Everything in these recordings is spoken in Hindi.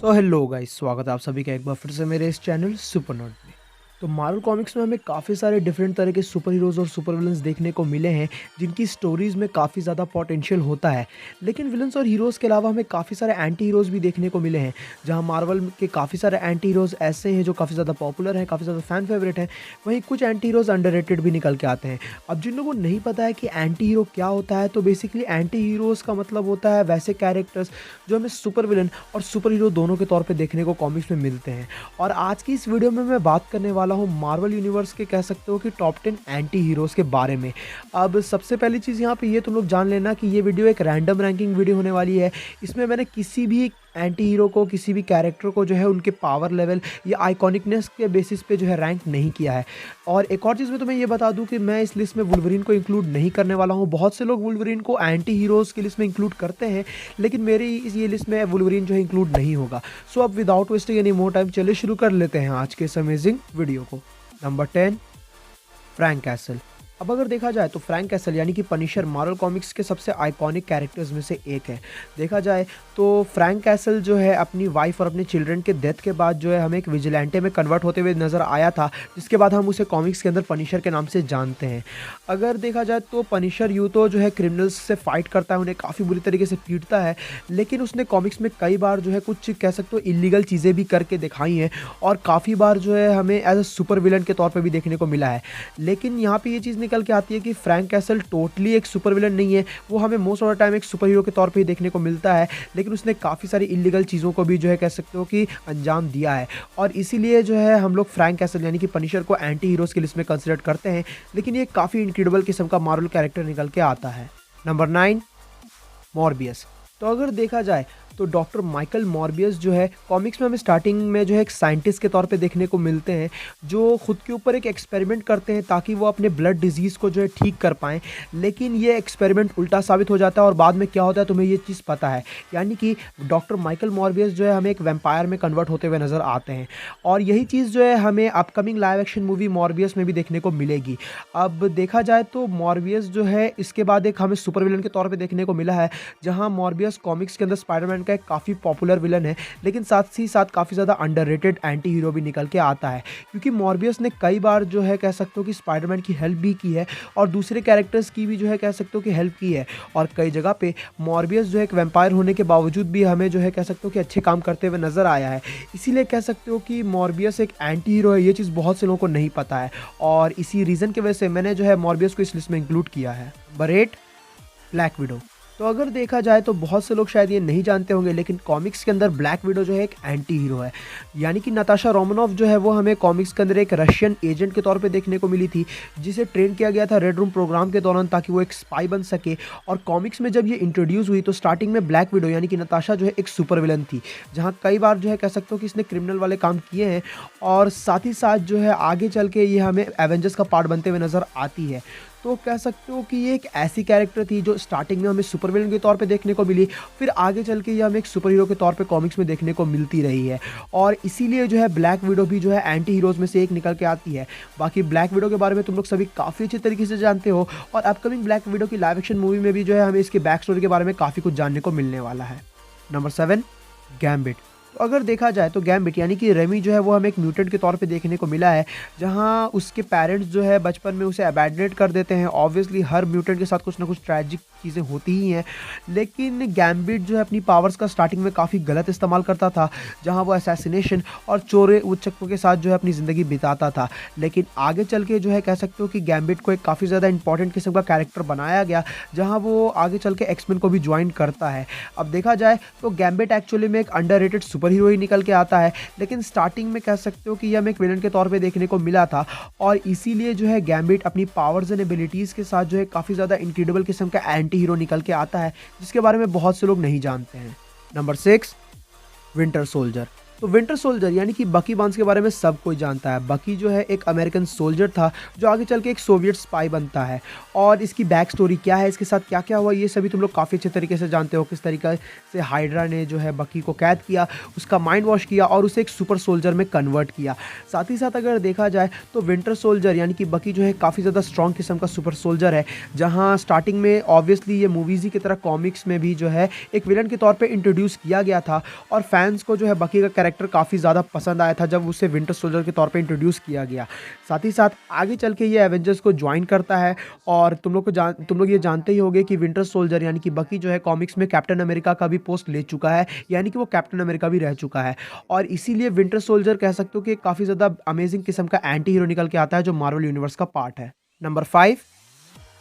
सो हेलो गाइस, स्वागत है आप सभी का एक बार फिर से मेरे इस चैनल सुपर नॉट में। तो मार्वल कॉमिक्स में हमें काफ़ी सारे डिफरेंट तरह के सुपर हीरोज़ और सुपर विलन्स देखने को मिले हैं, जिनकी स्टोरीज़ में काफ़ी ज़्यादा पोटेंशियल होता है। लेकिन विलन्स और हीरोज़ के अलावा हमें काफ़ी सारे एंटी हीरोज़ भी देखने को मिले हैं, जहाँ मार्वल के काफ़ी सारे एंटी हीरोज़ ऐसे हैं जो काफ़ी ज़्यादा पॉपुलर हैं, काफ़ी ज़्यादा फैन फेवरेट हैं। वहीं कुछ एंटी हीरोज़ अंडररेटेड भी निकल के आते हैं। अब जिन लोगों को नहीं पता है कि एंटी हीरो क्या होता है, तो बेसिकली एंटी हीरोज़ का मतलब होता है वैसे कैरेक्टर्स जो हमें सुपर विलन और सुपर हीरो दोनों के तौर पे देखने को कॉमिक्स में मिलते हैं। और आज की इस वीडियो में मैं बात करने वाला हूँ मार्वल यूनिवर्स के कह सकते हो कि टॉप 10 एंटी हीरोज़ के बारे में। अब सबसे पहली चीज़ यहाँ पे ये तुम लोग जान लेना कि ये वीडियो एक रैंडम रैंकिंग वीडियो होने वाली है। इसमें मैंने किसी भी एंटी हीरो को, किसी भी कैरेक्टर को जो है उनके पावर लेवल या आइकॉनिकनेस के बेसिस पे जो है रैंक नहीं किया है। और एक और चीज़ मैं तुम्हें ये बता दूं कि मैं इस लिस्ट में वुल्वरीन को इंक्लूड नहीं करने वाला हूं। बहुत से लोग वुल्वरीन को एंटी हीरोज़ की लिस्ट में इंक्लूड करते हैं, लेकिन मेरी इस ये लिस्ट में वुल्वरीन जो है इंक्लूड नहीं होगा। सो अब without wasting any more time चलिए शुरू कर लेते हैं आज के इस अमेजिंग वीडियो को। Number 10, Frank castle. अब अगर देखा जाए तो फ्रैंक कैसल यानी कि पनिशर मार्वल कॉमिक्स के सबसे आइकॉनिक कैरेक्टर्स में से एक है। देखा जाए तो फ्रैंक कैसल जो है अपनी वाइफ और अपने चिल्ड्रन के डेथ के बाद जो है हमें एक विजिलेंटे में कन्वर्ट होते हुए नज़र आया था, जिसके बाद हम उसे कॉमिक्स के अंदर पनिशर के नाम से जानते हैं। अगर देखा जाए तो पनिशर यूँ तो जो है क्रिमिनल्स से फाइट करता है, उन्हें काफ़ी बुरी तरीके से पीटता है, लेकिन उसने कॉमिक्स में कई बार जो है कुछ कह सकते हो इलीगल चीज़ें भी करके दिखाई हैं और काफ़ी बार जो है हमें एज अ सुपर विलन के तौर पर भी देखने को मिला है। लेकिन यहाँ पर ये चीज़ निकल के आती है कि फ्रैंक कैसल टोटली एक सुपर विलन नहीं है। वो हमें मोस्ट ऑफ द टाइम एक सुपर हीरो के तौर पे ही देखने को मिलता है, लेकिन उसने काफ़ी सारी इलीगल चीज़ों को भी जो है कह सकते हो कि अंजाम दिया है। और इसीलिए जो है हम लोग फ्रैंक कैसल यानी कि पनिशर को एंटी हीरोज़ की लिस्ट में कंसिडर करते हैं, लेकिन ये काफ़ी इनक्रेडिबल किस्म का मार्वल कैरेक्टर निकल के आता है। Number 9, Morbius. तो अगर देखा जाए तो डॉक्टर माइकल मॉर्बियस जो है कॉमिक्स में हमें स्टार्टिंग में जो है एक साइंटिस्ट के तौर पे देखने को मिलते हैं, जो खुद के ऊपर एक एक्सपेरिमेंट करते हैं ताकि वो अपने ब्लड डिजीज़ को जो है ठीक कर पाएँ। लेकिन ये एक्सपेरिमेंट उल्टा साबित हो जाता है और बाद में क्या होता है तुम्हें ये चीज़ पता है। यानी कि डॉक्टर माइकल मॉर्बियस जो है हमें एक वैम्पायर में कन्वर्ट होते हुए नज़र आते हैं, और यही चीज़ जो है हमें upcoming live action movie Morbius में भी देखने को मिलेगी। अब देखा जाए तो मॉर्बियस जो है इसके बाद एक हमें सुपर विलन के तौर पर देखने को मिला है, जहाँ मॉर्बियस कॉमिक्स के अंदर स्पाइडरमैन का एक काफ़ी पॉपुलर विलन है, लेकिन साथ ही साथ काफ़ी ज़्यादा अंडररेटेड एंटी हीरो भी निकल के आता है, क्योंकि मॉर्बियस ने कई बार जो है कह सकते हो कि स्पाइडरमैन की हेल्प भी की है और दूसरे कैरेक्टर्स की भी जो है कह सकते हो कि हेल्प की है। और कई जगह पे मॉर्बियस जो है एक वैम्पायर होने के बावजूद भी हमें जो है कह सकते हो कि अच्छे काम करते हुए नज़र आया है। इसीलिए कह सकते हो कि मॉर्बियस एक एंटी हीरो है, ये चीज़ बहुत से लोगों को नहीं पता है, और इसी रीज़न की वजह से मैंने जो है मॉर्बियस को इस लिस्ट में इंक्लूड किया है। Number 8, black window. तो अगर देखा जाए तो बहुत से लोग शायद ये नहीं जानते होंगे, लेकिन कॉमिक्स के अंदर ब्लैक विडो जो है एक एंटी हीरो है। यानी कि नताशा रोमानोफ जो है वो हमें कॉमिक्स के अंदर एक रशियन एजेंट के तौर पे देखने को मिली थी, जिसे ट्रेन किया गया था रेड रूम प्रोग्राम के दौरान ताकि वो एक स्पाई बन सके। और कॉमिक्स में जब ये इंट्रोड्यूस हुई तो स्टार्टिंग में ब्लैक विडो यानी कि नताशा जो है एक सुपर विलन थी, जहाँ कई बार जो है कह सकते हो कि इसने क्रिमिनल वाले काम किए हैं, और साथ ही साथ जो है आगे चल के ये हमें एवेंजर्स का पार्ट बनते हुए नज़र आती है। तो कह सकते हो कि ये एक ऐसी कैरेक्टर थी जो स्टार्टिंग में हमें सुपर विलन के तौर पे देखने को मिली, फिर आगे चल के ये हमें एक सुपर हीरो के तौर पे कॉमिक्स में देखने को मिलती रही है, और इसीलिए जो है ब्लैक विडो भी जो है एंटी हीरोज़ में से एक निकल के आती है। बाकी ब्लैक विडो के बारे में तुम लोग सभी काफ़ी अच्छे तरीके से जानते हो, और अपकमिंग ब्लैक विडो की लाइव एक्शन मूवी में भी जो है हमें इसके बैक स्टोरी के बारे में काफ़ी कुछ जानने को मिलने वाला है। Number 7, gambit. तो अगर देखा जाए तो गैम्बिट यानी कि रेमी जो है वो हमें एक म्यूटेंट के तौर पे देखने को मिला है, जहां उसके पेरेंट्स जो है बचपन में उसे अबैंडनेट कर देते हैं। ऑब्वियसली हर म्यूटेंट के साथ कुछ ना कुछ ट्रैजिक चीज़ें होती ही हैं, लेकिन गैम्बिट जो है अपनी पावर्स का स्टार्टिंग में काफ़ी गलत इस्तेमाल करता था, जहां वो असैसिनेशन और चोरे उच्चकों के साथ जो है अपनी ज़िंदगी बिताता था। लेकिन आगे चल के जो है कह सकते हो कि गैम्बिट को एक काफ़ी ज़्यादा इंपॉर्टेंट किस्म का कैरेक्टर बनाया गया, जहाँ वो आगे चल के एक्समैन को भी ज्वाइन करता है। अब देखा जाए तो गैम्बिट एक्चुअली में एक अंडररेटेड सुपर हीरो ही निकल के आता है, लेकिन स्टार्टिंग में कह सकते हो कि यह हमें एक विलन के तौर पे देखने को मिला था, और इसीलिए जो है गैम्बिट अपनी पावर्स एंड एबिलिटीज़ के साथ जो है काफ़ी ज़्यादा इनक्रेडिबल किस्म का एंटी हीरो निकल के आता है, जिसके बारे में बहुत से लोग नहीं जानते हैं। Number 6, winter soldier. तो विंटर सोल्जर यानी कि बकी बार्न्स के बारे में सब कोई जानता है। बकी जो है एक अमेरिकन सोल्जर था जो आगे चल के एक सोवियत स्पाई बनता है, और इसकी बैक स्टोरी क्या है, इसके साथ क्या-क्या हुआ, ये सभी तुम लोग काफ़ी अच्छे तरीके से जानते हो। किस तरीके से हाइड्रा ने जो है बकी को कैद किया, उसका माइंड वॉश किया और उसे एक सुपर सोल्जर में कन्वर्ट किया। साथ ही साथ अगर देखा जाए तो विंटर सोल्जर यानी कि बकी जो है काफ़ी ज़्यादा स्ट्रॉन्ग किस्म का सुपर सोल्जर है, जहाँ स्टार्टिंग में ऑब्वियसली ये मूवीज़ ही की तरह कॉमिक्स में भी जो है एक विलन के तौर पे इंट्रोड्यूस किया गया था, और फैंस को जो है बकी का कैरेक्टर काफ़ी ज़्यादा पसंद आया था जब उसे विंटर सोल्जर के तौर पे इंट्रोड्यूस किया गया। साथ ही साथ आगे चल के ये एवेंजर्स को ज्वाइन करता है, और तुम लोग ये जानते ही होंगे कि विंटर सोल्जर यानी कि बकी जो है कॉमिक्स में कैप्टन अमेरिका का भी पोस्ट ले चुका है, यानी कि वो कैप्टन अमेरिका भी रह चुका है, और इसीलिए विंटर सोल्जर कह सकते हो कि काफ़ी ज़्यादा अमेजिंग किस्म का एंटी हीरो निकल के आता है जो मार्वल यूनिवर्स का पार्ट है। Number 5,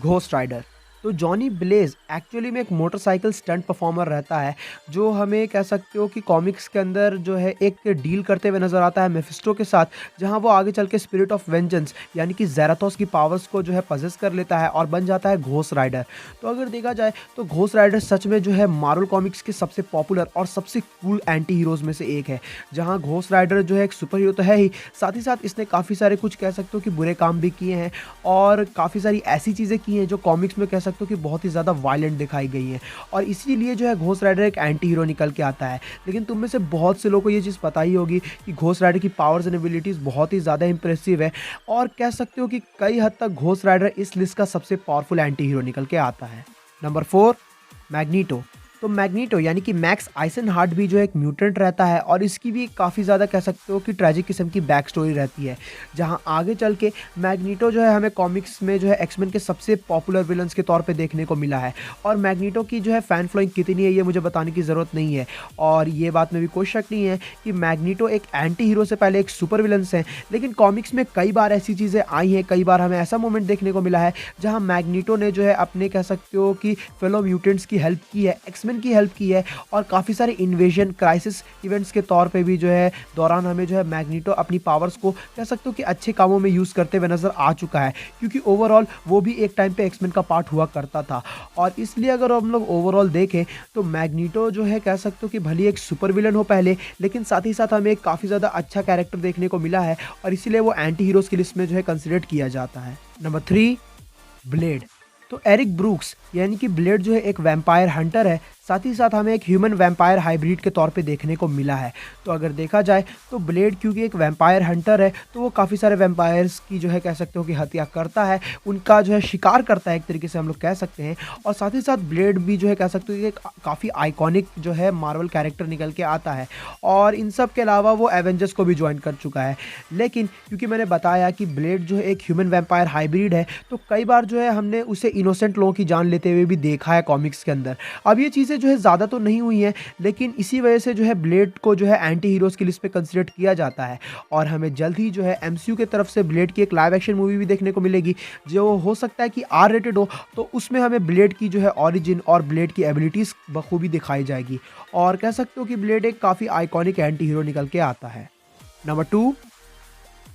Ghost Rider. तो जॉनी ब्लेज एक्चुअली में एक मोटरसाइकिल स्टंट परफॉर्मर रहता है, जो हमें कह सकते हो कि कॉमिक्स के अंदर जो है एक डील करते हुए नज़र आता है मेफिस्टो के साथ, जहां वो आगे चल के स्पिरिट ऑफ वेंजेंस यानी कि ज़ेराथोस की पावर्स को जो है पजेस कर लेता है और बन जाता है घोस्ट राइडर। तो अगर देखा जाए तो घोस्ट राइडर सच में जो है मार्वल कॉमिक्स के सबसे पॉपुलर और सबसे कूल एंटी हीरोज़ में से एक है, जहाँ घोस्ट राइडर जो है एक सुपर हीरो तो है ही, साथ ही साथ इसने काफ़ी सारे कुछ कह सकते हो कि बुरे काम भी किए हैं, और काफ़ी सारी ऐसी चीज़ें की हैं जो कॉमिक्स में कह सकते हो कि बहुत ही ज़्यादा वायलेंट दिखाई गई हैं, और इसीलिए जो है घोस्ट राइडर एक एंटी हीरो निकल के आता है। लेकिन तुम में से बहुत से लोगों को ये चीज़ पता ही होगी कि घोस्ट राइडर की पावर्स एंड एबिलिटीज़ बहुत ही ज़्यादा इंप्रेसिव है, और कह सकते हो कि कई हद तक घोस्ट राइडर इस लिस्ट का सबसे पावरफुल एंटी हीरो निकल के आता है। Number 4, magneto. तो मैग्नीटो यानी कि मैक्स आइसेनहार्ट भी जो एक म्यूटेंट रहता है, और इसकी भी काफ़ी ज़्यादा कह सकते हो कि ट्रेजिक किस्म की बैक स्टोरी रहती है, जहां आगे चल के मैग्नीटो जो है हमें कॉमिक्स में जो है एक्समैन के सबसे पॉपुलर विलन्स के तौर पे देखने को मिला है, और मैग्नीटो की जो है फ़ैन फॉलोइंग कितनी है ये मुझे बताने की ज़रूरत नहीं है, और ये बात में भी कोई शक नहीं है कि मैग्नीटो एक एंटी हीरो से पहले एक सुपर विलन्स हैं। लेकिन कॉमिक्स में कई बार ऐसी चीज़ें आई हैं, कई बार हमें ऐसा मोमेंट देखने को मिला है जहाँ मैग्नीटो ने जो है अपने कह सकते हो कि फेलो म्यूटेंट्स की हेल्प की है, एक्समैन की हेल्प की है, और काफ़ी सारे इन्वेजन क्राइसिस इवेंट्स के तौर पे भी जो है दौरान हमें जो है मैग्नीटो अपनी पावर्स को कह सकते हो कि अच्छे कामों में यूज़ करते हुए नज़र आ चुका है, क्योंकि ओवरऑल वो भी एक टाइम पे एक्समैन का पार्ट हुआ करता था। और इसलिए अगर हम लोग ओवरऑल देखें तो मैग्नीटो जो है कह सकते हो कि भले एक सुपर विलन हो पहले, लेकिन साथ ही साथ हमें एक काफ़ी ज़्यादा अच्छा कैरेक्टर देखने को मिला है, और इसीलिए वो एंटी हीरोज़ की लिस्ट में जो है कंसिडर किया जाता है। Number 3, blade. तो एरिक ब्रूक्स यानी कि ब्लेड जो है एक वैम्पायर हंटर है, साथ ही साथ हमें एक ह्यूमन वैम्पायर हाइब्रिड के तौर पे देखने को मिला है। तो अगर देखा जाए तो ब्लेड क्योंकि एक वैम्पायर हंटर है, तो वो काफ़ी सारे वैम्पायर्स की जो है कह सकते हो कि हत्या करता है, उनका जो है शिकार करता है एक तरीके से हम लोग कह सकते हैं, और साथ ही साथ ब्लेड भी जो है कह सकते हो कि काफ़ी आइकॉनिक जो है मार्वल कैरेक्टर निकल के आता है, और इन सब के अलावा वो एवेंजर्स को भी ज्वाइन कर चुका है। लेकिन क्योंकि मैंने बताया कि ब्लेड जो है एक ह्यूमन वैम्पायर हाइब्रिड है, तो कई बार जो है हमने उसे इनोसेंट लोगों की जान लेते हुए भी देखा है कॉमिक्स के अंदर। अब ये चीज़ें जो है ज़्यादा तो नहीं हुई हैं, लेकिन इसी वजह से जो है ब्लेड को जो है एंटी हीरोज़ की लिस्ट पे कंसिडर किया जाता है, और हमें जल्द ही जो है एमसीयू की तरफ से ब्लेड की एक लाइव एक्शन मूवी भी देखने को मिलेगी, जो हो सकता है कि आर रेटेड हो, तो उसमें हमें ब्लेड की जो है ऑरिजिन और ब्लेड की एबिलिटीज़ बखूबी दिखाई जाएगी, और कह सकते हो कि ब्लेड एक काफ़ी आइकॉनिक एंटी हीरो निकल के आता है। Number 2,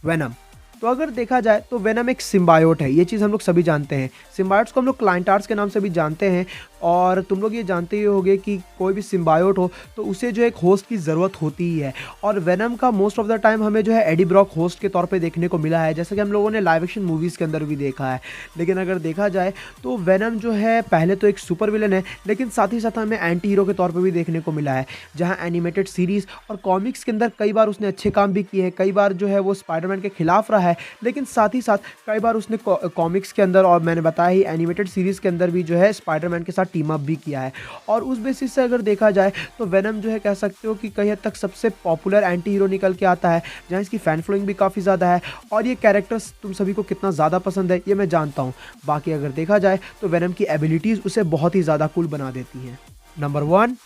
venom. तो अगर देखा जाए तो वेनम एक सिम्बायोट है, ये चीज़ हम लोग सभी जानते हैं। सिम्बायोट्स को हम लोग क्लाइंटार्स के नाम से भी जानते हैं, और तुम लोग ये जानते ही होंगे कि कोई भी सिम्बायोट हो तो उसे जो एक होस्ट की ज़रूरत होती ही है, और वेनम का मोस्ट ऑफ द टाइम हमें जो है एडी ब्रॉक होस्ट के तौर पे देखने को मिला है, जैसे कि हम लोगों ने लाइव एक्शन मूवीज़ के अंदर भी देखा है। लेकिन अगर देखा जाए तो वेनम जो है पहले तो एक सुपर विलन है, लेकिन साथ ही साथ हमें एंटी हीरो के तौर पर भी देखने को मिला है, जहाँ एनिमेटेड सीरीज़ और कॉमिक्स के अंदर कई बार उसने अच्छे काम भी किए हैं, कई बार जो है वो स्पाइडरमैन के खिलाफ रहा है, लेकिन साथ ही साथ कई बार उसने कॉमिक्स के अंदर और मैंने बताया ही एनिमेटेड सीरीज़ के अंदर भी जो है स्पाइडरमैन के साथ टीम अप भी किया है। और उस बेसिस से अगर देखा जाए तो वेनम जो है कह सकते हो कि कई हद तक सबसे पॉपुलर एंटी हीरो निकल के आता है, जहाँ इसकी फैन फॉलोइंग भी काफ़ी ज़्यादा है, और ये कैरेक्टर्स तुम सभी को कितना ज़्यादा पसंद है ये मैं जानता हूँ। बाकी अगर देखा जाए तो वेनम की एबिलिटीज़ उसे बहुत ही ज़्यादा कूल बना देती हैं। Number 1,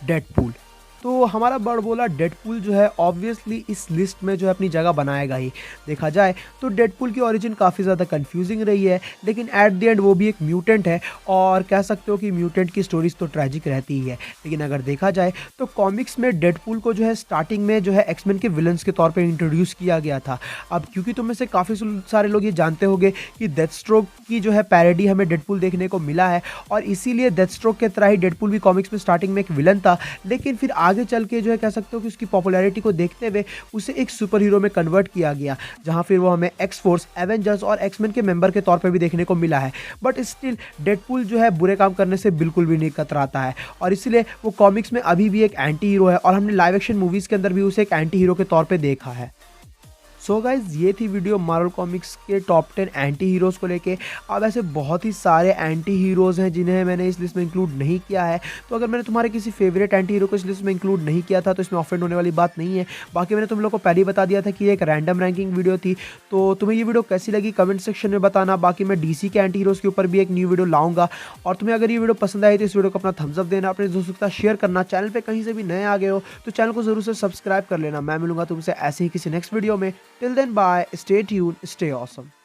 Deadpool. तो हमारा बड़बोला डेडपूल जो है ऑब्वियसली इस लिस्ट में जो है अपनी जगह बनाएगा ही। देखा जाए तो डेडपूल की ओरिजिन काफ़ी ज़्यादा कंफ्यूजिंग रही है, लेकिन एट द एंड वो भी एक म्यूटेंट है, और कह सकते हो कि म्यूटेंट की स्टोरीज तो ट्रैजिक रहती ही है। लेकिन अगर देखा जाए तो कॉमिक्स में डेडपूल को जो है स्टार्टिंग में जो है एक्समैन के विलन्स के तौर पर इंट्रोड्यूस किया गया था। अब क्योंकि तुम में से काफ़ी सारे लोग ये जानते होंगे कि डेथस्ट्रोक की जो है पैरोडी हमें डेडपूल देखने को मिला है, और इसीलिए डेथस्ट्रोक के तरह ही डेडपूल भी कॉमिक्स में स्टार्टिंग में एक विलन था, लेकिन फिर आगे चल के जो है कह सकते हो कि उसकी पॉपुलैरिटी को देखते हुए उसे एक सुपर हीरो में कन्वर्ट किया गया, जहाँ फिर वो हमें एक्स फोर्स, एवेंजर्स और एक्समैन के मेंबर के तौर पे भी देखने को मिला है। बट स्टिल डेडपूल जो है बुरे काम करने से बिल्कुल भी नहीं कतराता है और इसलिए वो कॉमिक्स में अभी भी एक एंटी हीरो है और हमने लाइव एक्शन मूवीज़ के अंदर भी उसे एक एंटी हीरो के तौर पे देखा है। सो गाइज ये थी वीडियो मार्वल कॉमिक्स के टॉप 10 एंटी हीरोज़ को लेके। अब ऐसे बहुत ही सारे एंटी हीरोज़ हैं जिन्हें मैंने इस लिस्ट में इंक्लूड नहीं किया है, तो अगर मैंने तुम्हारे किसी फेवरेट एंटी हीरो को इस लिस्ट में इंक्लूड नहीं किया था तो इसमें ऑफेंड होने वाली बात नहीं है। बाकी मैंने तुम लोग को पहले ही बता दिया था कि ये एक रैंडम रैंकिंग वीडियो थी। तो तुम्हें ये वीडियो कैसी लगी कमेंट सेक्शन में बताना। बाकी मैं डीसी के एंटी हीरोज़ के ऊपर भी एक न्यू वीडियो लाऊंगा और तुम्हें अगर ये वीडियो पसंद आई तो इस वीडियो को अपना थम्स अप देना, अपने दोस्तों के साथ शेयर करना। चैनल पर कहीं से भी नए आ गए हो तो चैनल को जरूर से सब्सक्राइब कर लेना। मैं मिलूंगा तुमसे ऐसे ही किसी नेक्स्ट वीडियो में। Till then bye, stay tuned, stay awesome.